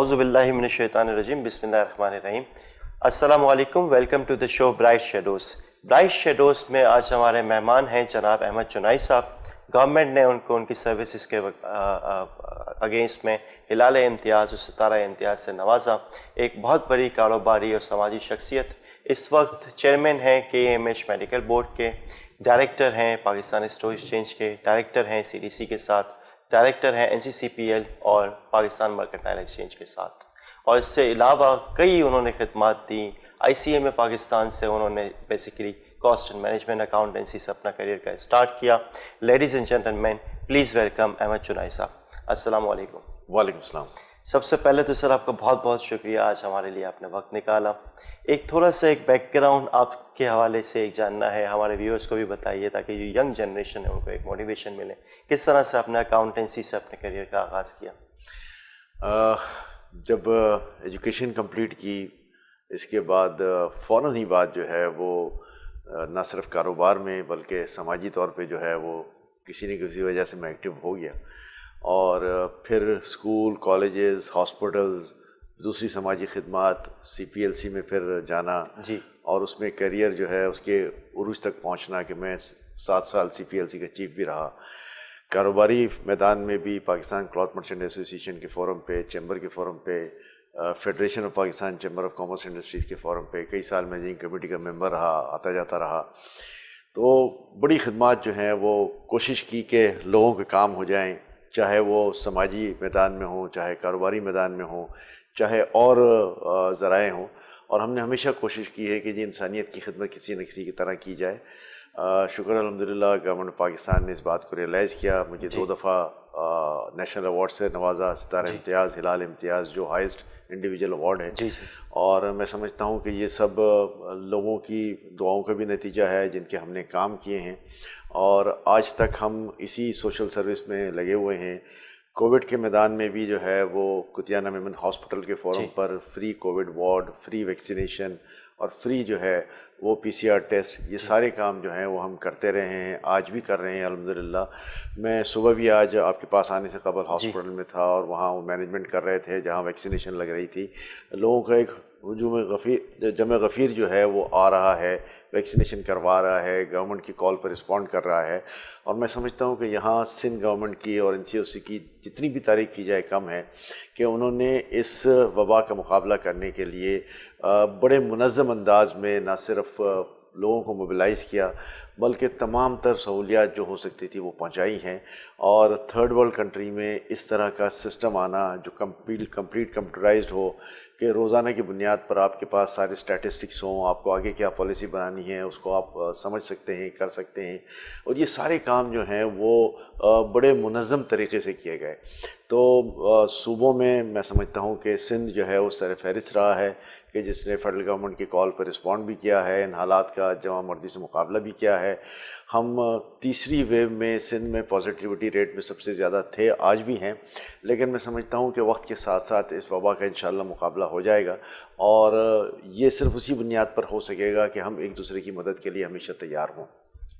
اعوذ باللہ من الشیطان الرجیم، بسم اللہ الرحمن الرحیم۔ السلام علیکم، welcome to the show bright shadows. Bright shadows میں آج ہمارے مہمان ہیں جناب احمد چنائی صاحب۔ گورنمنٹ نے ان کو ان کی سروسز کے اگینسٹ میں ہلال امتیاز اور ستارہ امتیاز سے نوازا۔ ایک بہت بڑی کاروباری اور سماجی شخصیت، اس وقت چیئرمین ہیں KMH میڈیکل بورڈ کے، ڈائریکٹر ہیں پاکستان اسٹاک ایکسچینج کے، ڈائریکٹر ہیں CDC کے ساتھ، ڈائریکٹر ہیں NCCPL اور پاکستان مرکنٹائل ایکسچینج کے ساتھ، اور اس سے علاوہ کئی انہوں نے خدمات دیں۔ ICA میں پاکستان سے انہوں نے basically cost and management accountancy سے اپنا کریئر کا اسٹارٹ کیا۔ Ladies and gentlemen, please welcome Ahmed Chinai Sahab. السلام علیکم۔ وعلیکم السلام۔ سب سے پہلے تو سر آپ کا بہت بہت شکریہ، آج ہمارے لیے آپ نے وقت نکالا۔ ایک تھوڑا سا ایک بیک گراؤنڈ آپ کے حوالے سے ایک جاننا ہے، ہمارے ویورز کو بھی بتائیے تاکہ جو ینگ جنریشن ہے ان کو ایک موٹیویشن ملے۔ کس طرح سے آپ نے اکاؤنٹنسی سے اپنے کریئر کا آغاز کیا؟ جب ایجوکیشن کمپلیٹ کی، اس کے بعد فوراً ہی بعد جو ہے وہ نہ صرف کاروبار میں بلکہ سماجی طور پہ جو ہے وہ کسی نہ کسی وجہ سے میں ایکٹیو ہو گیا، اور پھر اسکول، کالجز، ہاسپٹلز، دوسری سماجی خدمات، CPLC میں پھر جانا جی، اور اس میں کیریئر جو ہے اس کے عروج تک پہنچنا کہ میں 7 سال CPLC کا چیف بھی رہا۔ کاروباری میدان میں بھی پاکستان کلاتھ مرچنٹ ایسوسیشن کے فورم پہ، چیمبر کے فورم پہ، federation of Pakistan chamber of commerce industries کے فورم پہ کئی سال مینیجنگ کمیٹی کا ممبر رہا، آتا جاتا رہا۔ تو بڑی خدمات جو ہیں وہ کوشش کی کہ لوگوں کے کام ہو جائیں، چاہے وہ سماجی میدان میں ہوں، چاہے کاروباری میدان میں ہوں، چاہے اور ذرائع ہوں، اور ہم نے ہمیشہ کوشش کی ہے کہ جی انسانیت کی خدمت کسی نہ کسی کی طرح کی جائے۔ شکر الحمدللہ گورنمنٹ پاکستان نے اس بات کو ریئلائز کیا، مجھے 2 دفعہ نیشنل ایوارڈ سے نوازا، ستارہ امتیاز، ہلال امتیاز جو ہائیسٹ انڈیویجول ایوارڈ ہے، اور میں سمجھتا ہوں کہ یہ سب لوگوں کی دعاؤں کا بھی نتیجہ ہے جن کے ہم نے کام کیے ہیں، اور آج تک ہم اسی سوشل سروس میں لگے ہوئے ہیں۔ کووڈ کے میدان میں بھی جو ہے وہ کتیانہ میمن ہاسپٹل کے فورم پر free covid ward, free vaccination اور فری جو ہے وہ PCR ٹیسٹ، یہ سارے کام جو ہیں وہ ہم کرتے رہے ہیں، آج بھی کر رہے ہیں الحمدللہ۔ میں صبح بھی آج آپ کے پاس آنے سے قبل ہاسپٹل میں تھا، اور وہاں وہ مینجمنٹ کر رہے تھے جہاں ویکسینیشن لگ رہی تھی۔ لوگوں کا ایک جمع غفیر جو ہے وہ آ رہا ہے، ویکسینیشن کروا رہا ہے، گورنمنٹ کی کال پر رسپونڈ کر رہا ہے، اور میں سمجھتا ہوں کہ یہاں سندھ گورنمنٹ کی اور NCOC کی جتنی بھی تعریف کی جائے کم ہے کہ انہوں نے اس وبا کا مقابلہ کرنے کے لیے بڑے منظم انداز میں نہ صرف لوگوں کو موبلائز کیا بلکہ تمام تر سہولیات جو ہو سکتی تھی وہ پہنچائی ہیں، اور تھرڈ ورلڈ کنٹری میں اس طرح کا سسٹم آنا جو کمپلیٹ کمپیوٹرائزڈ ہو کہ روزانہ کی بنیاد پر آپ کے پاس سارے اسٹیٹسٹکس ہوں، آپ کو آگے کیا پالیسی بنانی ہے اس کو آپ سمجھ سکتے ہیں، کر سکتے ہیں، اور یہ سارے کام جو ہیں وہ بڑے منظم طریقے سے کیے گئے۔ تو صوبوں میں سمجھتا ہوں کہ سندھ جو ہے وہ سر فہرست رہا ہے کہ جس نے فیڈرل گورنمنٹ کی کال پر رسپونڈ بھی کیا ہے، ان حالات کا جمع مردی سے مقابلہ بھی کیا ہے۔ ہم تیسری ویو میں سندھ میں پازیٹیوٹی ریٹ میں سب سے زیادہ تھے، آج بھی ہیں، لیکن میں سمجھتا ہوں کہ وقت کے ساتھ ساتھ اس وبا کا انشاءاللہ مقابلہ ہو جائے گا، اور یہ صرف اسی بنیاد پر ہو سکے گا کہ ہم ایک دوسرے کی مدد کے لیے ہمیشہ تیار ہوں۔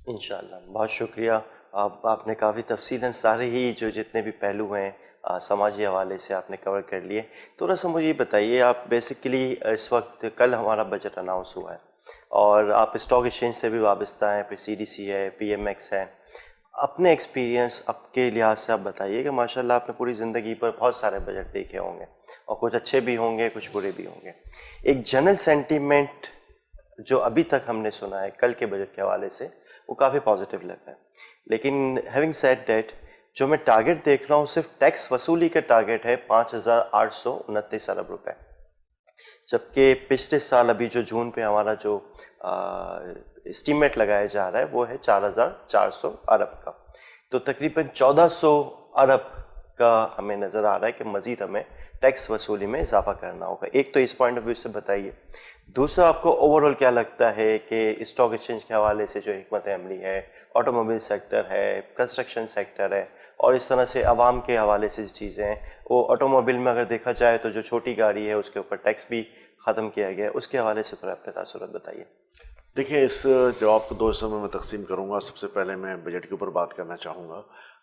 انشاءاللہ۔ بہت شکریہ، آپ نے کافی تفصیلاً سارے ہی جو جتنے بھی پہلو ہیں سماجی حوالے سے آپ نے کور کر لیے۔ تھوڑا سا مجھے یہ بتائیے، آپ بیسیکلی اس وقت کل ہمارا بجٹ اناؤنس ہوا ہے اور آپ اسٹاک ایکسچینج سے بھی وابستہ ہیں، پھر CDC ہے، PMX ہے۔ اپنے ایکسپیرینس آپ کے لحاظ سے آپ بتائیے کہ ماشاءاللہ آپ نے پوری زندگی پر بہت سارے بجٹ دیکھے ہوں گے، اور کچھ اچھے بھی ہوں گے، کچھ برے بھی ہوں گے۔ ایک جنرل سینٹیمنٹ جو ابھی تک ہم نے سنا ہے کل کے بجٹ کے حوالے سے وہ کافی پازیٹیو لگ رہا ہے، لیکن ہیونگ سیڈ دیٹ جو میں ٹارگٹ دیکھ رہا ہوں صرف ٹیکس وصولی کا ٹارگٹ ہے 5,829 ارب روپے، جبکہ پچھلے سال ابھی جو جون پہ ہمارا جو اسٹیمیٹ لگایا جا رہا ہے وہ ہے 4,400 ارب کا، تو تقریباً 1,400 ارب کا ہمیں نظر آ رہا ہے کہ مزید ہمیں ٹیکس وصولی میں اضافہ کرنا ہوگا۔ ایک تو اس پوائنٹ آف ویو سے بتائیے، دوسرا آپ کو اوورآل کیا لگتا ہے کہ اسٹاک ایکسچینج کے حوالے سے جو حکمت عملی ہے، آٹو موبائل سیکٹر ہے، کنسٹرکشن سیکٹر ہے، اور اس طرح سے عوام کے حوالے سے جو چیزیں ہیں، وہ آٹو موبائل میں اگر دیکھا جائے تو جو چھوٹی گاڑی ہے اس کے اوپر ٹیکس بھی ختم کیا گیا ہے، اس کے حوالے سے تھوڑا اپنے تاثرات بتائیے۔ دیکھیں، اس جواب کو 2 حصوں میں تقسیم کروں گا۔ سب سے پہلے میں بجٹ کے اوپر بات کرنا چاہوں گا۔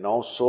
900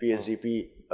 PSDP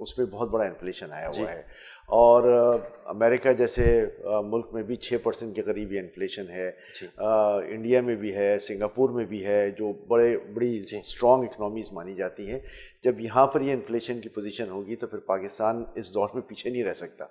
اس پہ بہت بڑا انفلیشن آیا ہوا ہے، اور امریکہ جیسے ملک میں بھی 6% کے قریب یہ انفلیشن ہے، انڈیا میں بھی ہے، سنگاپور میں بھی ہے، جو بڑی اسٹرانگ اکنامیز مانی جاتی ہیں. جب یہاں پر یہ انفلیشن کی پوزیشن ہوگی تو پھر پاکستان اس دور میں پیچھے نہیں رہ سکتا.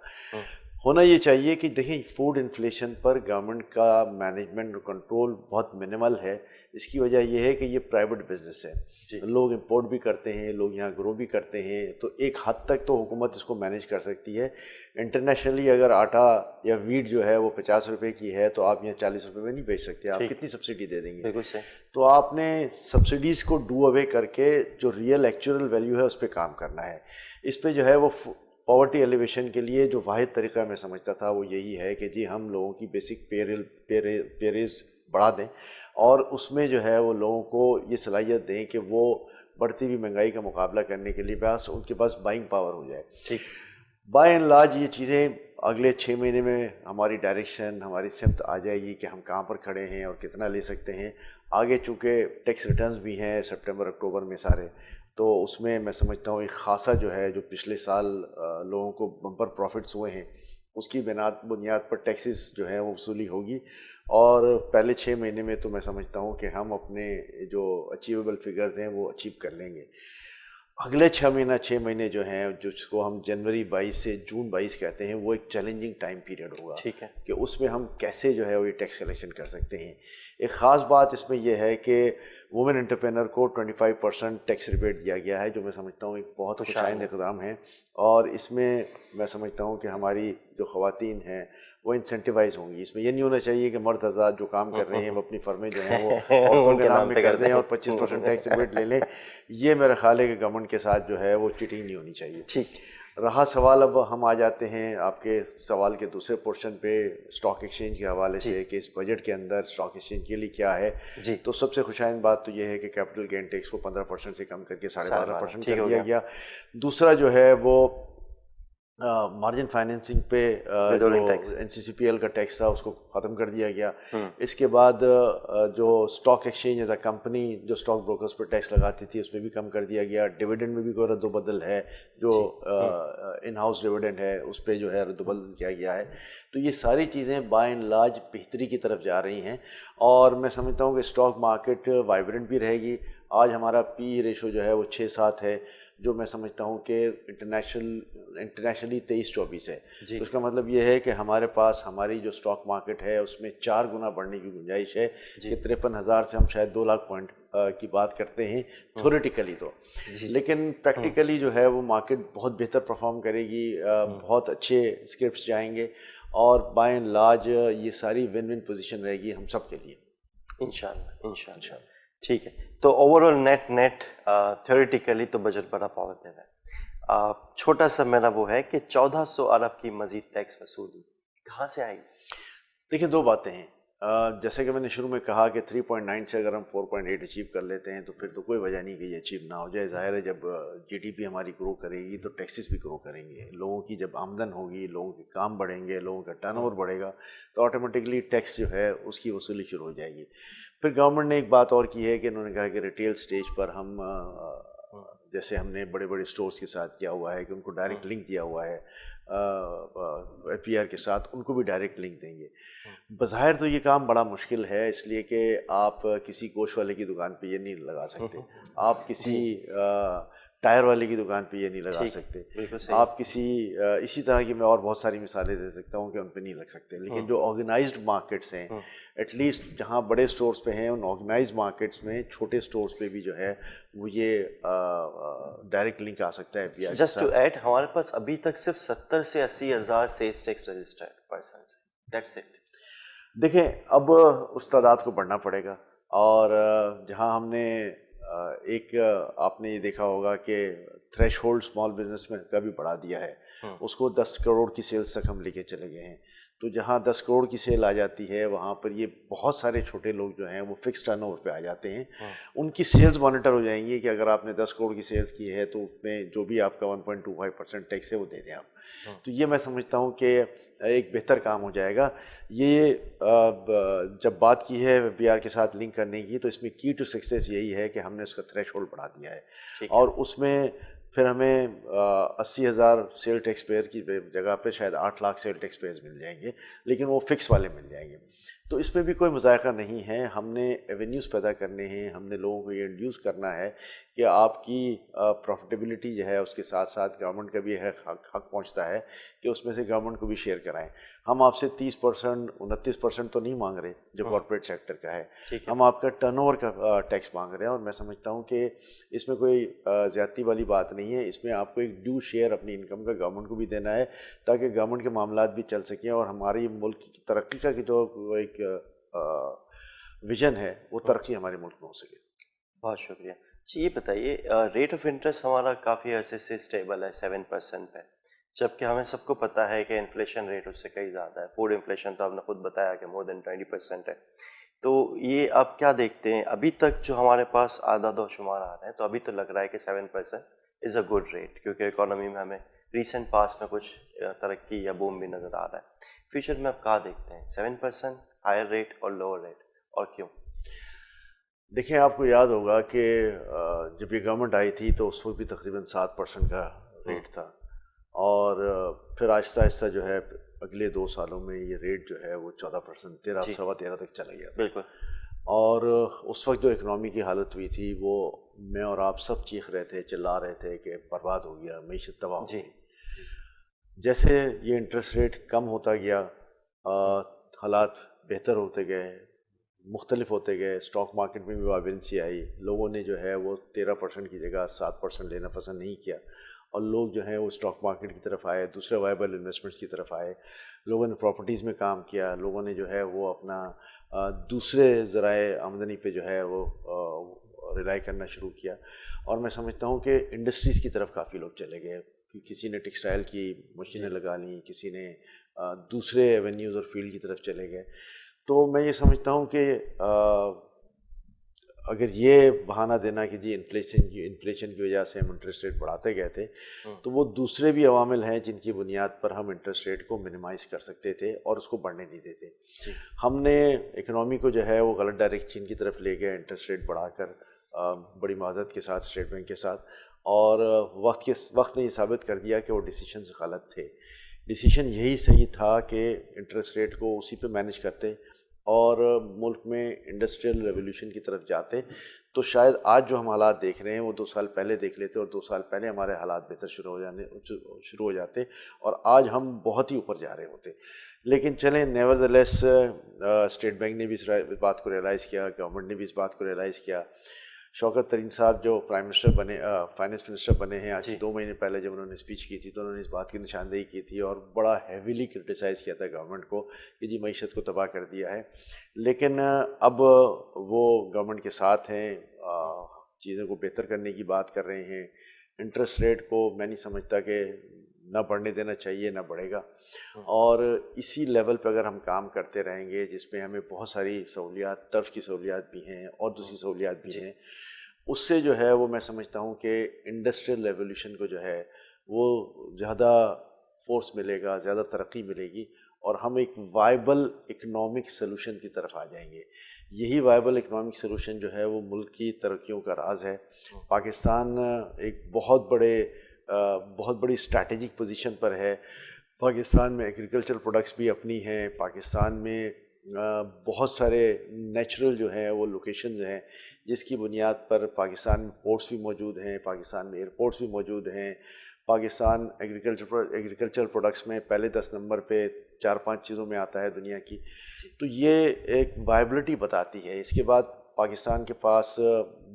ہونا یہ چاہیے کہ دیکھیں فوڈ انفلیشن پر گورنمنٹ کا مینجمنٹ اور کنٹرول بہت منیمل ہے. اس کی وجہ یہ ہے کہ یہ پرائیویٹ بزنس ہے، لوگ امپورٹ بھی کرتے ہیں، لوگ یہاں گرو بھی کرتے ہیں، تو ایک حد تک تو حکومت اس کو مینیج کر سکتی ہے. انٹرنیشنلی اگر آٹا یا ویٹ جو ہے وہ 50 روپے کی ہے تو آپ یہاں 40 روپے میں نہیں بیچ سکتے. آپ کتنی سبسڈی دے دیں گے؟ تو آپ نے سبسڈیز کو ڈو اوے کر کے جو ریئل ایکچوئل ویلیو ہے اس پہ کام کرنا ہے. اس پہ جو ہے وہ پاورٹی ایلیویشن کے لیے جو واحد طریقہ میں سمجھتا تھا وہ یہی ہے کہ جی ہم لوگوں کی بیسک پیریز بڑھا دیں، اور اس میں جو ہے وہ لوگوں کو یہ صلاحیت دیں کہ وہ بڑھتی ہوئی مہنگائی کا مقابلہ کرنے کے لیے بس ان کے پاس بائنگ پاور ہو جائے. بائی اینڈ لارج یہ چیزیں اگلے 6 مہینے میں ہماری ڈائریکشن، ہماری سمت آ جائے گی کہ ہم کہاں پر کھڑے ہیں اور کتنا لے سکتے ہیں. آگے چونکہ ٹیکس ریٹرنز بھی ہیں سپٹمبر اکتوبر میں سارے، تو اس میں میں سمجھتا ہوں ایک خاصا جو ہے جو پچھلے سال لوگوں کو بمپر پروفٹس ہوئے ہیں اس کی بنیاد پر ٹیکسز جو ہیں وہ وصولی ہوگی. اور پہلے 6 مہینے میں تو میں سمجھتا ہوں کہ ہم اپنے جو اچیویبل فگرز ہیں وہ اچیو کر لیں گے. اگلے 6 مہینے جو ہیں جس کو ہم جنوری 22 سے جون 22 کہتے ہیں، وہ ایک چیلنجنگ ٹائم پیریڈ ہوگا کہ اس میں ہم کیسے جو ہے وہ یہ ٹیکس کلیکشن کر سکتے ہیں. ایک خاص بات اس میں یہ ہے کہ وومن انٹرپرینر کو 25% ٹیکس ریبیٹ دیا گیا ہے، جو میں سمجھتا ہوں ایک بہت خوش آئند اقدام ہے. اور اس میں سمجھتا ہوں کہ ہماری جو خواتین ہیں وہ انسینٹیوائز ہوں گی. اس میں یہ نہیں ہونا چاہیے کہ مرد حضرات جو کام کر رہے ہیں وہ اپنی فرمیں جو ہیں وہ عورتوں کے نام پہ کر دیں اور 25% ٹیکس ریبیٹ لے لیں. یہ میرا خیال ہے کہ گورنمنٹ کے ساتھ جو ہے وہ چیٹنگ نہیں ہونی چاہیے. رہا سوال، اب ہم آ جاتے ہیں آپ کے سوال کے دوسرے پورشن پہ اسٹاک ایکسچینج کے حوالے سے کہ اس بجٹ کے اندر اسٹاک ایکسچینج کے لیے کیا ہے. تو سب سے خوشائند بات تو یہ ہے کہ کیپٹل گین ٹیکس کو 15% سے کم کر کے 12.5% کر دیا گیا. دوسرا جو ہے وہ مارجن فائنینسنگ پہ جو NCCPL کا ٹیکس تھا اس کو ختم کر دیا گیا. اس کے بعد جو stock exchange as a company جو اسٹاک بروکرز پہ ٹیکس لگاتی تھی اس پہ بھی کم کر دیا گیا. ڈویڈنڈ میں بھی کوئی رد و بدل ہے، جو ان ہاؤس ڈویڈنڈ ہے اس پہ جو ہے رد و بدل کیا گیا ہے. تو یہ ساری چیزیں بائی اینڈ لارج بہتری کی طرف جا رہی ہیں، اور میں سمجھتا ہوں کہ اسٹاک مارکیٹ وائبرنٹ بھی رہے گی. آج ہمارا پی ریشو جو ہے وہ 6-7 ہے، جو میں سمجھتا ہوں کہ انٹرنیشنلی 23-24 ہے. تو اس کا مطلب یہ ہے کہ ہمارے پاس ہماری جو اسٹاک مارکیٹ ہے اس میں 4 گنا بڑھنے کی گنجائش ہے کہ 53,000 سے ہم شاید 2 لاکھ پوائنٹ کی بات کرتے ہیں تھیوریٹیکلی تو. لیکن پریکٹیکلی جو ہے وہ مارکیٹ بہت بہتر پرفارم کرے گی، بہت اچھے اسکرپٹس جائیں گے، اور بائی اینڈ لارج یہ ساری ون ون پوزیشن رہے گی ہم سب کے لیے انشاءاللہ. ٹھیک ہے، تو اوور آل نیٹ تھیوریٹیکلی تو بجٹ بڑا پازیٹیو ہے. چھوٹا سا میرا وہ ہے کہ 1400 ارب کی مزید ٹیکس وصولی کہاں سے آئی؟ دیکھیں 2 باتیں ہیں. جیسے کہ میں نے شروع میں کہا کہ 3.9 سے اگر ہم 4.8 اچیو کر لیتے ہیں تو پھر تو کوئی وجہ نہیں کہ یہ اچیو نہ ہو جائے. ظاہر ہے جب GDP ہماری گرو کرے گی تو ٹیکسز بھی گرو کریں گے. لوگوں کی جب آمدن ہوگی، لوگوں کے کام بڑھیں گے، لوگوں کا ٹرن اوور بڑھے گا تو آٹومیٹکلی ٹیکس جو ہے اس کی وصولی شروع ہو جائے گی. پھر گورنمنٹ نے ایک بات اور کی ہے کہ انہوں نے کہا کہ ریٹیل سٹیج پر ہم جیسے ہم نے بڑے بڑے سٹورز کے ساتھ کیا ہوا ہے کہ ان کو ڈائریکٹ لنک دیا ہوا ہے FPR کے ساتھ، ان کو بھی ڈائریکٹ لنک دیں گے. بظاہر تو یہ کام بڑا مشکل ہے، اس لیے کہ آپ کسی گوشت والے کی دکان پہ یہ نہیں لگا سکتے، آپ کسی ٹائر والے کی دکان پہ یہ نہیں لگا سکتے، آپ کسی اسی طرح کی میں اور بہت ساری مثالیں دے سکتا ہوں کہ ان پہ نہیں لگ سکتے. لیکن جو آرگنائزڈ مارکیٹس ہیں، ایٹ لیسٹ جہاں بڑے سٹورز پہ ہیں، ان آرگنائزڈ مارکیٹس میں چھوٹے سٹورز پہ بھی جو ہے وہ یہ ڈائریکٹ لنک آ سکتا ہے. جسٹ ٹو ایڈ، ہمارے پاس ابھی تک صرف 70 سے 80 ہزار سیلز ٹیکس رجسٹرڈ پرسنز ہیں. That's it. دیکھیں اب اس تعداد کو بڑھنا پڑے گا، اور جہاں ہم نے ایک آپ نے یہ دیکھا ہوگا کہ تھریش ہولڈ اسمال بزنس میں کا بھی بڑھا دیا ہے، اس کو 10 کروڑ کی سیلز تک ہم لے کے چلے گئے ہیں. تو جہاں 10 کروڑ کی سیل آ جاتی ہے وہاں پر یہ بہت سارے چھوٹے لوگ جو ہیں وہ فکس ٹرن اوور پہ آ جاتے ہیں. ان کی سیلز مانیٹر ہو جائیں گی کہ اگر آپ نے 10 کروڑ کی سیلز کی ہے تو اس میں جو بھی آپ کا 1.25% ٹیکس ہے وہ دے دیں آپ. تو یہ میں سمجھتا ہوں کہ ایک بہتر کام ہو جائے گا. یہ جب بات کی ہے بی آر کے ساتھ لنک کرنے کی، تو اس میں کی ٹو سکسیس یہی ہے کہ ہم نے اس کا تھریش ہولڈ بڑھا دیا ہے، اور اس میں پھر ہمیں 80,000 سیل ٹیکس پیئر کی جگہ پہ شاید 8 لاکھ سیل ٹیکس پیئرز مل جائیں گے، لیکن وہ فکس والے مل جائیں گے. تو اس میں بھی کوئی مذائقہ نہیں ہے. ہم نے ایونیوز پیدا کرنے ہیں، ہم نے لوگوں کو یہ انڈیوس کرنا ہے کہ آپ کی پروفٹیبلٹی جو ہے اس کے ساتھ ساتھ گورنمنٹ کا بھی حق پہنچتا ہے کہ اس میں سے گورنمنٹ کو بھی شیئر کرائیں. ہم آپ سے 30%، 29% تو نہیں مانگ رہے جو کارپوریٹ سیکٹر کا ہے، ہم آپ کا ٹرن اوور کا ٹیکس مانگ رہے ہیں. اور میں سمجھتا ہوں کہ اس میں کوئی زیادتی والی بات نہیں ہے. اس میں آپ کو ایک ڈیو شیئر اپنی انکم کا گورنمنٹ کو بھی دینا ہے، تاکہ گورنمنٹ کے معاملات بھی چل سکیں اور ہماری ملک کی ترقی کا جو ایک ویژن ہے وہ ترقی ہمارے ملک میں ہو سکے. بہت شکریہ. جی یہ بتائیے، ریٹ آف انٹرسٹ ہمارا کافی عرصے سے اسٹیبل ہے 7% پہ، جبکہ ہمیں سب کو پتہ ہے کہ انفلیشن ریٹ اس سے کئی زیادہ ہے. فوڈ انفلیشن تو آپ نے خود بتایا کہ مور دین 20% ہے. تو یہ آپ کیا دیکھتے ہیں ابھی تک جو ہمارے پاس اعداد و شمار آ رہے ہیں، تو ابھی تو لگ رہا ہے کہ 7% از اے گڈ ریٹ، کیونکہ اکانومی میں ہمیں ریسنٹ پاس میں کچھ ترقی یا بوم بھی نظر آ رہا ہے. فیوچر میں آپ کیا دیکھتے ہیں، 7%، ہائر ریٹ اور لوور ریٹ، اور کیوں؟ دیکھیں، آپ کو یاد ہوگا کہ جب یہ گورنمنٹ آئی تھی تو اس وقت بھی تقریباً 7% کا ریٹ تھا، اور پھر آہستہ آہستہ جو ہے اگلے 2 سالوں میں یہ ریٹ جو ہے وہ 14%، 13 سوا 13 تک چلا گیا تھا. بالکل. اور اس وقت جو اکنامی کی حالت ہوئی تھی وہ میں اور آپ سب چیخ رہے تھے، چلا رہے تھے کہ برباد ہو گیا، معیشت تباہ ہو گئی. جیسے یہ انٹرسٹ ریٹ کم ہوتا گیا، حالات بہتر ہوتے گئے، مختلف ہوتے گئے، اسٹاک مارکیٹ میں بھی وائبرنسی آئی. لوگوں نے جو ہے وہ 13% کی جگہ 7% لینا پسند نہیں کیا، اور لوگ جو ہیں وہ اسٹاک مارکیٹ کی طرف آئے، دوسرے وائبل انویسٹمنٹس کی طرف آئے. لوگوں نے پراپرٹیز میں کام کیا، لوگوں نے جو ہے وہ اپنا دوسرے ذرائع آمدنی پہ جو ہے وہ ریلائی کرنا شروع کیا. اور میں سمجھتا ہوں کہ انڈسٹریز کی طرف کافی لوگ چلے گئے. کسی نے ٹیکسٹائل کی مشینیں لگا لیں، کسی نے دوسرے ایونیوز اور فیلڈ کی طرف چلے گئے. تو میں یہ سمجھتا ہوں کہ اگر یہ بہانہ دینا کہ جی انفلیشن کی وجہ سے ہم انٹرسٹ ریٹ بڑھاتے گئے تھے، تو وہ دوسرے بھی عوامل ہیں جن کی بنیاد پر ہم انٹرسٹ ریٹ کو منیمائز کر سکتے تھے اور اس کو بڑھنے نہیں دیتے. ہم نے اکنامی کو جو ہے وہ غلط ڈائریکشن کی طرف لے گئے انٹرسٹ ریٹ بڑھا کر، بڑی معذرت کے ساتھ اسٹیٹ بینک کے ساتھ، اور وقت نے یہ ثابت کر دیا کہ وہ ڈیسیشنز غلط تھے. ڈیسیشن یہی صحیح تھا کہ انٹرسٹ ریٹ کو اسی پہ مینیج کرتے اور ملک میں انڈسٹریل ریولیوشن کی طرف جاتے. تو شاید آج جو ہم حالات دیکھ رہے ہیں وہ 2 سال پہلے دیکھ لیتے، اور 2 سال پہلے ہمارے حالات بہتر شروع ہو جاتے، اور آج ہم بہت ہی اوپر جا رہے ہوتے. لیکن چلیں، نیور دی لیس اسٹیٹ بینک نے بھی اس بات کو ریئلائز کیا، گورنمنٹ نے بھی اس بات کو ریئلائز کیا. شوکت ترین صاحب جو پرائم منسٹر بنے، فائنانس منسٹر بنے ہیں، آج سے 2 مہینے پہلے جب انہوں نے اسپیچ کی تھی تو انہوں نے اس بات کی نشاندہی کی تھی اور بڑا ہیویلی کرٹیسائز کیا تھا گورنمنٹ کو کہ جی معیشت کو تباہ کر دیا ہے. لیکن اب وہ گورنمنٹ کے ساتھ ہیں، چیزوں کو بہتر کرنے کی بات کر رہے ہیں. انٹرسٹ ریٹ کو میں نہیں سمجھتا کہ نہ بڑھنے دینا چاہیے، نہ بڑھے گا. اور اسی لیول پہ اگر ہم کام کرتے رہیں گے جس میں ہمیں بہت ساری سہولیات، ٹرف کی سہولیات بھی ہیں اور دوسری سہولیات بھی ہیں، اس سے جو ہے وہ میں سمجھتا ہوں کہ انڈسٹریل ریولیوشن کو جو ہے وہ زیادہ فورس ملے گا، زیادہ ترقی ملے گی، اور ہم ایک وائبل اکنامک سلوشن کی طرف آ جائیں گے. یہی وائبل اکنامک سلوشن جو ہے وہ ملک کی ترقیوں کا راز ہے. پاکستان ایک بہت بڑی اسٹریٹجک پوزیشن پر ہے. پاکستان میں ایگریکلچر پروڈکٹس بھی اپنی ہیں، پاکستان میں بہت سارے نیچرل جو ہیں وہ لوکیشنز ہیں جس کی بنیاد پر پاکستان میں پورٹس بھی موجود ہیں، پاکستان میں ایئرپورٹس بھی موجود ہیں. پاکستان ایگریکلچر پروڈکٹس میں پہلے 10 نمبر پہ 4-5 چیزوں میں آتا ہے دنیا کی. تو یہ ایک وائبلٹی بتاتی ہے. اس کے بعد پاکستان کے پاس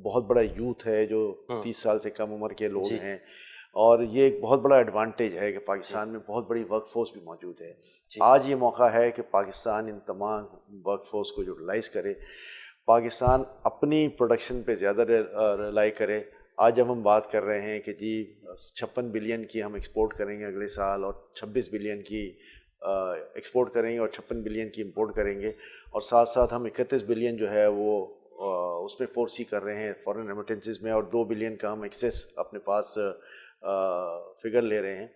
بہت بڑا یوتھ ہے جو 30 سال سے کم عمر کے لوگ ہیں، اور یہ ایک بہت بڑا ایڈوانٹیج ہے کہ پاکستان میں بہت بڑی ورک فورس بھی موجود ہے. آج یہ موقع ہے کہ پاکستان ان تمام ورک فورس کو یوٹیلائز کرے، پاکستان اپنی پروڈکشن پہ زیادہ ریلائی کرے. آج جب ہم بات کر رہے ہیں کہ جی 56 بلین کی ہم ایکسپورٹ کریں گے اگلے سال، اور 26 بلین کی ایکسپورٹ کریں گے اور 56 بلین کی امپورٹ کریں گے، اور ساتھ ساتھ ہم 31 بلین جو ہے وہ اس میں فورسی کر رہے ہیں فورن ریمیٹنسز میں, اور 2 بلین کا ہم ایکسیس اپنے پاس فگر لے رہے ہیں.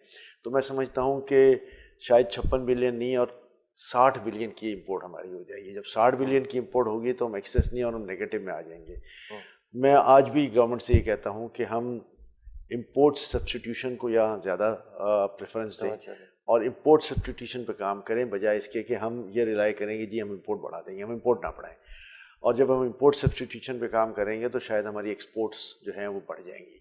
تو میں سمجھتا ہوں کہ شاید 56 بلین نہیں اور 60 بلین کی امپورٹ ہماری ہو جائے گی. جب 60 بلین کی امپورٹ ہوگی تو ہم ایکسیس نہیں اور ہم نیگیٹو میں آ جائیں گے. میں آج بھی گورنمنٹ سے یہ کہتا ہوں کہ ہم امپورٹ سبسٹیٹیوشن کو یہاں زیادہ پریفرنس دیں اور امپورٹ سبسٹیٹیوشن پہ کام کریں, بجائے اس کے کہ ہم یہ ریلائی کریں گے جی ہم امپورٹ بڑھا دیں گے. ہم امپورٹ نہ بڑھائیں, اور جب ہم امپورٹ سبسٹیٹیوشن پہ کام کریں گے تو شاید ہماری ایکسپورٹس جو ہیں وہ بڑھ جائیں گی.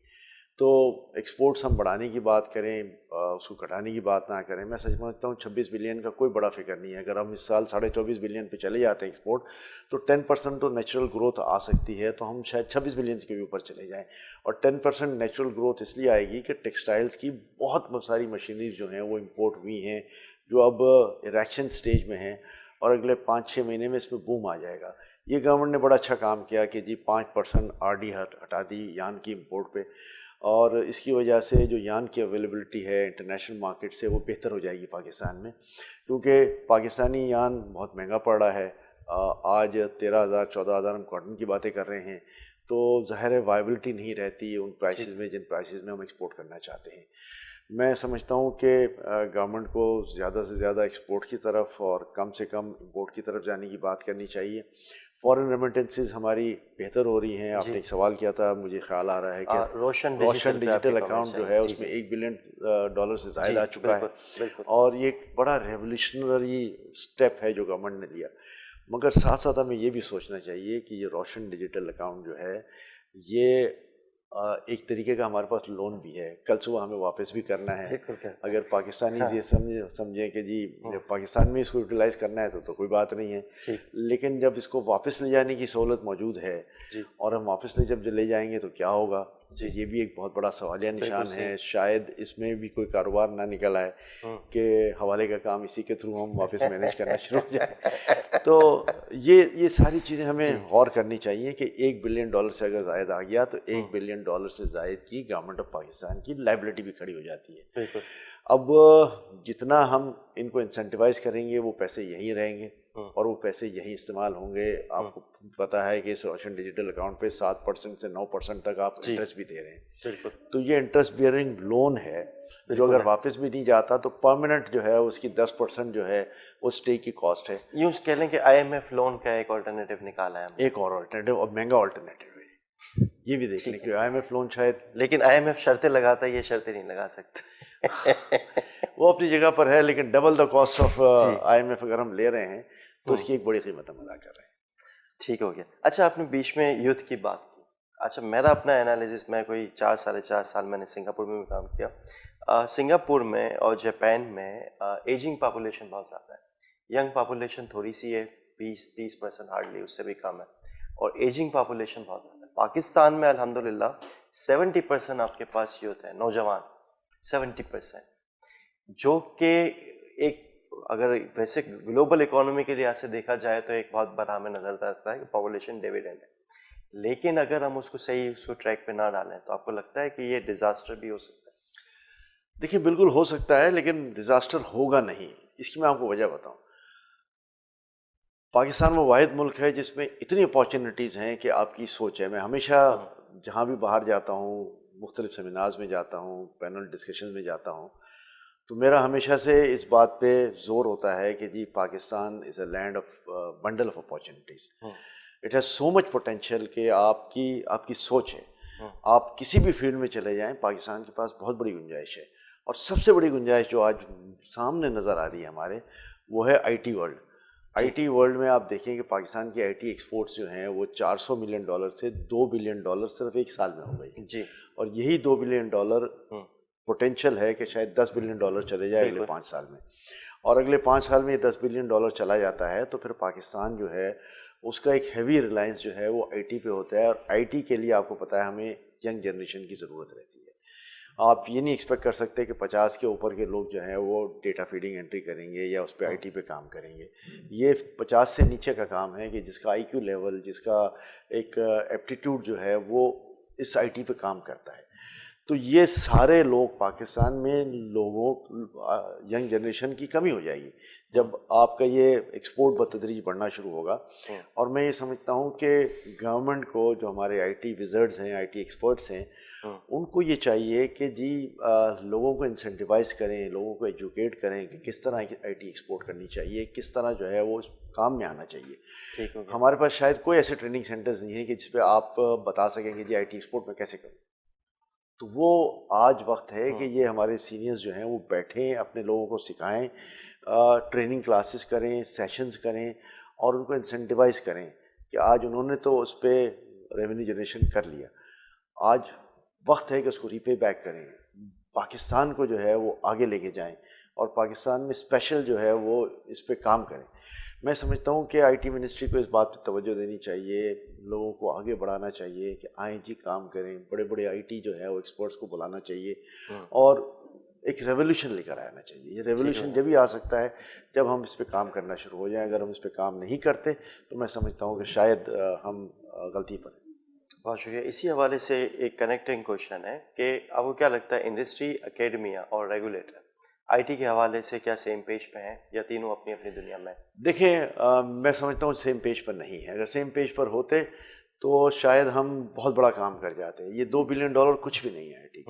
تو ایکسپورٹس ہم بڑھانے کی بات کریں, اس کو گھٹانے کی بات نہ کریں. میں سمجھتا ہوں 26 بلین کا کوئی بڑا فکر نہیں ہے. اگر ہم اس سال 24.5 بلین پہ چلے جاتے ہیں ایکسپورٹ, تو 10% تو نیچرل گروتھ آ سکتی ہے, تو ہم شاید 26 بلین کے بھی اوپر چلے جائیں. اور 10% نیچرل گروتھ اس لیے آئے گی کہ ٹیکسٹائلز کی بہت ساری مشینریز جو ہیں وہ امپورٹ ہوئی ہیں, جو اب اریکشن سٹیج میں ہیں, اور اگلے 5-6 مہینے میں اس میں بوم آ جائے گا. یہ گورنمنٹ نے بڑا اچھا کام کیا کہ جی 5% آر ڈی ہٹا دی یان کی امپورٹ پہ, اور اس کی وجہ سے جو یان کی اویلیبلٹی ہے انٹرنیشنل مارکیٹ سے وہ بہتر ہو جائے گی پاکستان میں, کیونکہ پاکستانی یان بہت مہنگا پڑ رہا ہے. آج 13,000-14,000 ہم کاٹن کی باتیں کر رہے ہیں, تو ظاہر ہے وائبلٹی نہیں رہتی ان پرائسز میں جن پرائسز میں ہم ایکسپورٹ کرنا چاہتے ہیں. میں سمجھتا ہوں کہ گورنمنٹ کو زیادہ سے زیادہ ایکسپورٹ کی طرف اور کم سے کم امپورٹ کی طرف جانے کی بات کرنی چاہیے. فورن ریمیٹنسز ہماری بہتر ہو رہی ہیں. آپ نے ایک سوال کیا تھا, مجھے خیال آ رہا ہے کہ روشن ڈیجیٹل اکاؤنٹ جو ہے اس میں $1 بلین سے زائد آ چکا ہے, اور یہ ایک بڑا ریولیوشنری اسٹیپ ہے جو گورنمنٹ نے لیا. مگر ساتھ ساتھ ہمیں یہ بھی سوچنا چاہیے کہ یہ روشن ڈیجیٹل اکاؤنٹ جو ہے یہ ایک طریقے کا ہمارے پاس لون بھی ہے, کل صبح ہمیں واپس بھی کرنا ہے. اگر پاکستانیز یہ سمجھیں کہ جی پاکستان میں اس کو یوٹیلائز کرنا ہے تو کوئی بات نہیں ہے, لیکن جب اس کو واپس لے جانے کی سہولت موجود ہے اور ہم واپس جب لے جائیں گے تو کیا ہوگا, یہ بھی ایک بہت بڑا سوالیہ نشان ہے. شاید اس میں بھی کوئی کاروبار نہ نکل آئے کہ حوالے کا کام اسی کے تھرو ہم واپس مینیج کرنا شروع ہو جائیں. تو یہ ساری چیزیں ہمیں غور کرنی چاہیے کہ $1 بلین سے اگر زائد آ گیا تو $1 بلین سے زائد کی گورنمنٹ آف پاکستان کی لائبلٹی بھی کھڑی ہو جاتی ہے. اب جتنا ہم ان کو انسینٹیوائز کریں گے وہ پیسے یہیں رہیں گے اور وہ پیسے یہیں استعمال ہوں گے. آپ کو پتہ ہے کہ اس روشن ڈیجیٹل اکاؤنٹ پہ 7% سے 9% تک آپ انٹرسٹ بھی دے رہے ہیں. تو یہ انٹرسٹ بیئرنگ لون ہے جو اگر واپس بھی نہیں جاتا تو پرماننٹ جو ہے اس کی 10% جو ہے وہ اسٹے کی کاسٹ ہے. یوں کہہ لیں کہ IMF لون کا ایک آلٹرنیٹیو نکالا ہے, ایک اور آلٹرنیٹیو اور مہنگا آلٹرنیٹیو ہے. یہ بھی دیکھ لیں کہ IMF لون شاید, لیکن IMF شرطیں لگاتا ہے, یہ شرطیں نہیں لگا سکتا. وہ اپنی جگہ پر ہے, لیکن double the cost of IMF اگر ہم لے رہے ہیں تو اس کی ایک بڑی قیمت ہم ادا کر رہے ہیں. ٹھیک ہو گیا. اچھا آپ نے بیچ میں یوتھ کی بات کی. اچھا میرا اپنا انالیسس, میں کوئی 4-4.5 سال میں نے سنگاپور میں بھی کام کیا. سنگاپور میں اور جاپان میں ایجنگ پاپولیشن بہت زیادہ ہے. ینگ پاپولیشن تھوڑی سی ہے, 20-30% ہارڈلی, اس سے بھی کم ہے, اور ایجنگ پاپولیشن بہت زیادہ ہے. پاکستان میں الحمدللہ 70% آپ کے پاس یوتھ ہے, نوجوان 70%, جو کہ ایک اگر ویسے گلوبل اکانومی کے لحاظ سے دیکھا جائے تو ایک بہت بڑا ہمیں نظر آتا ہے کہ پاپولیشن ڈیویڈنڈ ہے. لیکن اگر ہم اس کو صحیح اس کو ٹریک پہ نہ ڈالیں تو آپ کو لگتا ہے کہ یہ ڈیزاسٹر بھی ہو سکتا ہے؟ دیکھیں بالکل ہو سکتا ہے, لیکن ڈیزاسٹر ہوگا نہیں. اس کی میں آپ کو وجہ بتاؤں. پاکستان وہ واحد ملک ہے جس میں اتنی اپارچونیٹیز ہیں کہ آپ کی سوچ ہے. میں ہمیشہ جہاں بھی باہر جاتا ہوں, مختلف سیمینارز میں جاتا ہوں, پینل ڈسکشن میں جاتا ہوں, تو میرا ہمیشہ سے اس بات پہ زور ہوتا ہے کہ جی Pakistan is a land of bundle of opportunities. It has so much potential کہ آپ کی سوچ ہے, آپ کسی بھی فیلڈ میں چلے جائیں, پاکستان کے پاس بہت بڑی گنجائش ہے. اور سب سے بڑی گنجائش جو آج سامنے نظر آ رہی ہے ہمارے, وہ ہے I T world. I T world میں آپ دیکھیں کہ پاکستان کی آئی ٹی ایکسپورٹس جو ہیں وہ $400 ملین سے $2 بلین صرف ایک سال میں ہو گئی جی. اور یہی $2 بلین پوٹینشیل ہے کہ شاید $10 بلین چلے جائے اگلے 5 سال میں. اور اگلے 5 سال میں یہ $10 بلین چلا جاتا ہے تو پھر پاکستان جو ہے اس کا ایک ہیوی ریلائنس جو ہے وہ آئی ٹی پہ ہوتا ہے. اور آئی ٹی کے لیے آپ کو پتہ ہے ہمیں ینگ جنریشن کی ضرورت رہتی ہے. آپ یہ نہیں ایکسپیکٹ کر سکتے کہ 50 کے اوپر کے لوگ جو ہیں وہ ڈیٹا فیڈنگ انٹری کریں گے یا اس پہ آئی ٹی پہ کام کریں گے. یہ 50 سے نیچے کا کام ہے کہ جس کا آئی کیو لیول, جس کا ایک ایپٹیٹیوڈ جو ہے وہ اس آئی ٹی پہ کام کرتا ہے. تو یہ سارے لوگ پاکستان میں لوگوں ینگ جنریشن کی کمی ہو جائے گی جب آپ کا یہ ایکسپورٹ بتدریج بڑھنا شروع ہوگا. اور میں یہ سمجھتا ہوں کہ گورنمنٹ کو جو ہمارے آئی ٹی وزرڈز ہیں, آئی ٹی ایکسپرٹس ہیں, ان کو یہ چاہیے کہ جی لوگوں کو انسینٹیوائز کریں, لوگوں کو ایجوکیٹ کریں کہ کس طرح آئی ٹی ایکسپورٹ کرنی چاہیے, کس طرح جو ہے وہ اس کام میں آنا چاہیے. ہمارے پاس شاید کوئی ایسے ٹریننگ سینٹرز نہیں ہیں کہ جس پہ آپ بتا سکیں کہ جی آئی ٹی ایکسپورٹ میں کیسے کروں. تو وہ آج وقت ہے کہ یہ ہمارے سینئرز جو ہیں وہ بیٹھیں, اپنے لوگوں کو سکھائیں, ٹریننگ کلاسز کریں, سیشنز کریں, اور ان کو انسینٹیوائز کریں کہ آج انہوں نے تو اس پہ ریونیو جنریشن کر لیا, آج وقت ہے کہ اس کو ری پے بیک کریں, پاکستان کو جو ہے وہ آگے لے کے جائیں, اور پاکستان میں اسپیشل جو ہے وہ اس پہ کام کریں. میں سمجھتا ہوں کہ آئی ٹی منسٹری کو اس بات پہ توجہ دینی چاہیے, لوگوں کو آگے بڑھانا چاہیے کہ آئیں جی کام کریں, بڑے بڑے آئی ٹی جو ہے وہ ایکسپرٹس کو بلانا چاہیے, اور ایک ریولیوشن لے کر آنا چاہیے. یہ ریولیوشن جب ہی آ سکتا ہے جب ہم اس پہ کام کرنا شروع ہو جائیں. اگر ہم اس پہ کام نہیں کرتے تو میں سمجھتا ہوں کہ شاید ہم غلطی پر ہیں. بہت شکریہ. اسی حوالے سے ایک کنیکٹنگ کوشچن ہے کہ آپ کو کیا لگتا ہے انڈسٹری, اکیڈمیا اور ریگولیٹر آئی ٹی کے حوالے سے کیا سیم پیج پہ ہیں یا تینوں اپنی اپنی دنیا میں؟ دیکھیں میں سمجھتا ہوں سیم پیج پر نہیں ہے. اگر سیم پیج پر ہوتے تو شاید ہم بہت بڑا کام کر جاتے. یہ $2 بلین کچھ بھی نہیں ہے آئی ٹی.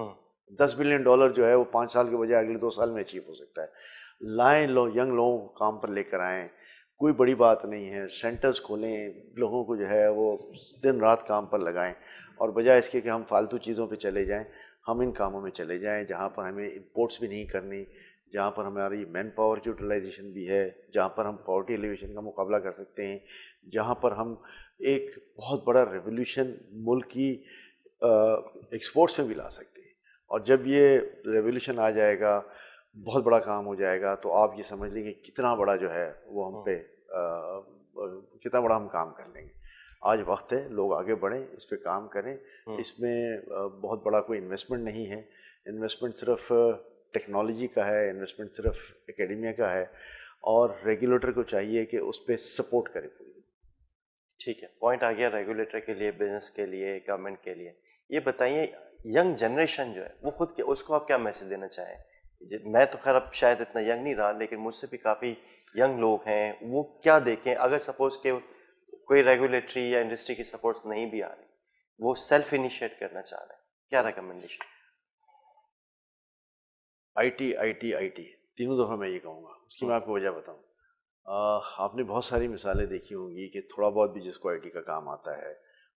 $10 بلین جو ہے وہ 5 سال کے بجائے اگلے 2 سال میں اچیو ہو سکتا ہے. لائیں ینگ لوگوں کو کام پر لے کر آئیں, کوئی بڑی بات نہیں ہے. سینٹرز کھولیں, لوگوں کو جو ہے وہ دن رات کام پر لگائیں, اور بجائے اس کے کہ ہم فالتو چیزوں پہ چلے جائیں, ہم ان کاموں میں چلے جائیں جہاں پر ہمیں امپورٹس بھی نہیں کرنی, جہاں پر ہماری مین پاور کی یوٹیلائزیشن بھی ہے, جہاں پر ہم پاورٹی ایلیویشن کا مقابلہ کر سکتے ہیں, جہاں پر ہم ایک بہت بڑا ریولیوشن ملک کی ایکسپورٹس میں بھی لا سکتے ہیں. اور جب یہ ریولیوشن آ جائے گا, بہت بڑا کام ہو جائے گا, تو آپ یہ سمجھ لیں کہ کتنا بڑا جو ہے وہ ہم پہ کتنا بڑا ہم کام کر لیں گے. آج وقت ہے لوگ آگے بڑھیں, اس پہ کام کریں. اس میں بہت بڑا کوئی انویسٹمنٹ نہیں ہے. انویسٹمنٹ صرف ٹیکنالوجی کا ہے, انویسٹمنٹ صرف اکیڈمیا کا ہے, اور ریگولیٹر کو چاہیے کہ اس پہ سپورٹ کرے پوری. ٹھیک ہے, پوائنٹ آ گیا ریگولیٹر کے لیے, بزنس کے لیے, گورنمنٹ کے لیے. یہ بتائیے ینگ جنریشن جو ہے وہ خود اس کو آپ کیا میسج دینا چاہیں؟ میں تو خیر اب شاید اتنا ینگ نہیں رہا, لیکن مجھ سے بھی کافی ینگ لوگ ہیں, وہ کیا دیکھیں اگر سپوز کہ کوئی ریگولیٹری یا انڈسٹری کی سپورٹس نہیں بھی آ رہی, وہ سیلف انیشیٹ کرنا چاہ رہے ہیں, کیا ریکمنڈیشن؟ آئی ٹی تینوں دفعہ میں یہ کہوں گا. اس کی میں آپ کو وجہ بتاؤں. آپ نے بہت ساری مثالیں دیکھی ہوں گی کہ تھوڑا بہت بھی جس کو آئی ٹی کا کام آتا ہے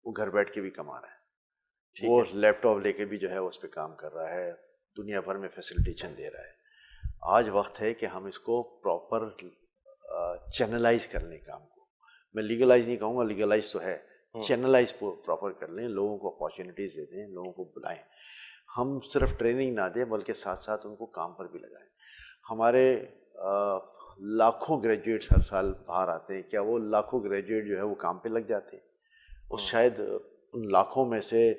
وہ گھر بیٹھ کے بھی کما رہا ہے, وہ لیپ ٹاپ لے کے بھی جو ہے اس پہ کام کر رہا ہے, دنیا بھر میں فیسلٹیشن دے رہا ہے. آج وقت ہے کہ ہم اس کو پراپر چینلائز کر لیں کام کو. میں لیگلائز نہیں کہوں گا, لیگلائز تو ہے, چینلائز پراپر کر لیں, لوگوں کو اپارچونیٹیز دے دیں, لوگوں کو بلائیں. ہم صرف ٹریننگ نہ دیں بلکہ ساتھ ساتھ ان کو کام پر بھی لگائیں. ہمارے لاکھوں گریجویٹس ہر سال باہر آتے ہیں, کیا وہ لاکھوں گریجویٹ جو ہے وہ کام پہ لگ جاتے ہیں؟ اس شاید ان لاکھوں میں سے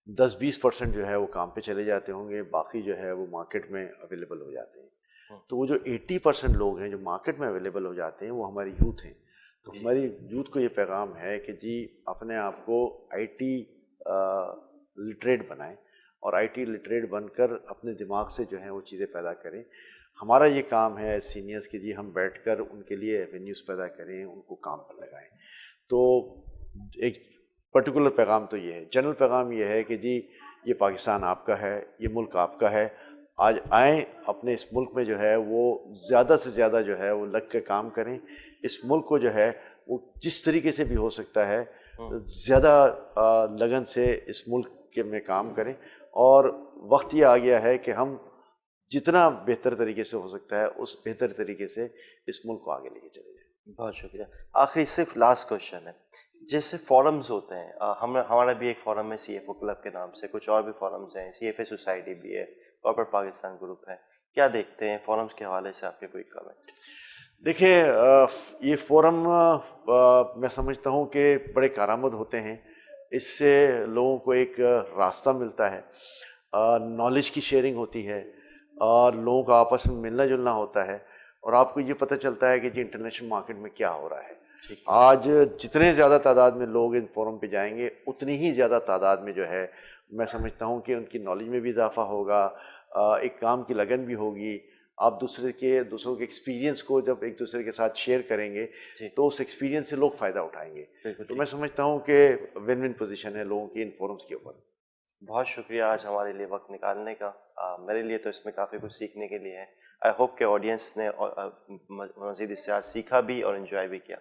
10-20% جو ہے وہ کام پہ چلے جاتے ہوں گے, باقی جو ہے وہ مارکیٹ میں اویلیبل ہو جاتے ہیں. تو وہ جو 80% لوگ ہیں جو مارکیٹ میں اویلیبل ہو جاتے ہیں وہ ہماری یوتھ ہیں. تو ہماری یوتھ کو یہ پیغام ہے کہ جی اپنے آپ کو آئی ٹی لٹریٹ بنائیں, اور آئی ٹی لٹریٹ بن کر اپنے دماغ سے جو ہیں وہ چیزیں پیدا کریں. ہمارا یہ کام ہے سینئرز کہ جی ہم بیٹھ کر ان کے لیے ایونیوز پیدا کریں, ان کو کام پر لگائیں. تو ایک پرٹیکولر پیغام تو یہ ہے. جنرل پیغام یہ ہے کہ جی یہ پاکستان آپ کا ہے, یہ ملک آپ کا ہے. آج آئیں اپنے اس ملک میں جو ہے وہ زیادہ سے زیادہ جو ہے وہ لگ کے کام کریں. اس ملک کو جو ہے وہ جس طریقے سے بھی ہو سکتا ہے زیادہ لگن سے اس ملک کے میں کام کریں. اور وقت یہ آ گیا ہے کہ ہم جتنا بہتر طریقے سے ہو سکتا ہے اس بہتر طریقے سے اس ملک کو آگے لے کے چلے جائیں. بہت شکریہ. آخری صرف لاسٹ کوشچن ہے, جیسے فورمز ہوتے ہیں, ہمارا بھی ایک فورم ہے سی ایف او کلب کے نام سے, کچھ اور بھی فورمز ہیں, سی ایف اے سوسائٹی بھی ہے, کارپوریٹ پاکستان گروپ ہے, کیا دیکھتے ہیں فورمز کے حوالے سے آپ کے کوئی کمنٹ؟ دیکھیں یہ فورم میں سمجھتا ہوں کہ بڑے کارآمد ہوتے ہیں. اس سے لوگوں کو ایک راستہ ملتا ہے, نالج کی شیئرنگ ہوتی ہے, اور لوگوں کا آپس میں ملنا جلنا ہوتا ہے, اور آپ کو یہ پتہ چلتا ہے کہ جی انٹرنیشنل مارکیٹ میں کیا ہو رہا ہے. ٹھیک ہے آج جتنے زیادہ تعداد میں لوگ ان فورم پہ جائیں گے اتنی ہی زیادہ تعداد میں جو ہے میں سمجھتا ہوں کہ ان کی نالج میں بھی اضافہ ہوگا، ایک کام کی لگن بھی ہوگی. آپ دوسروں کے ایکسپیرینس کو جب ایک دوسرے کے ساتھ شیئر کریں گے جی تو اس ایکسپیرینس سے لوگ فائدہ اٹھائیں گے. بالکل تو ٹھیک. میں سمجھتا ہوں کہ ون ون پوزیشن ہے لوگوں کی ان فورمز کے اوپر. بہت شکریہ آج ہمارے لیے وقت نکالنے کا. میرے لیے تو اس میں کافی کچھ سیکھنے کے لیے ہے. آئی ہوپ کہ آڈینس نے مزید اس سے آج سیکھا بھی اور انجوائے بھی کیا.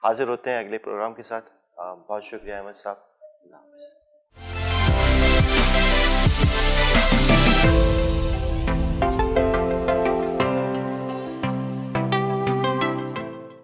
حاضر ہوتے ہیں اگلے پروگرام کے ساتھ. بہت شکریہ احمد صاحب. اللہ حافظ.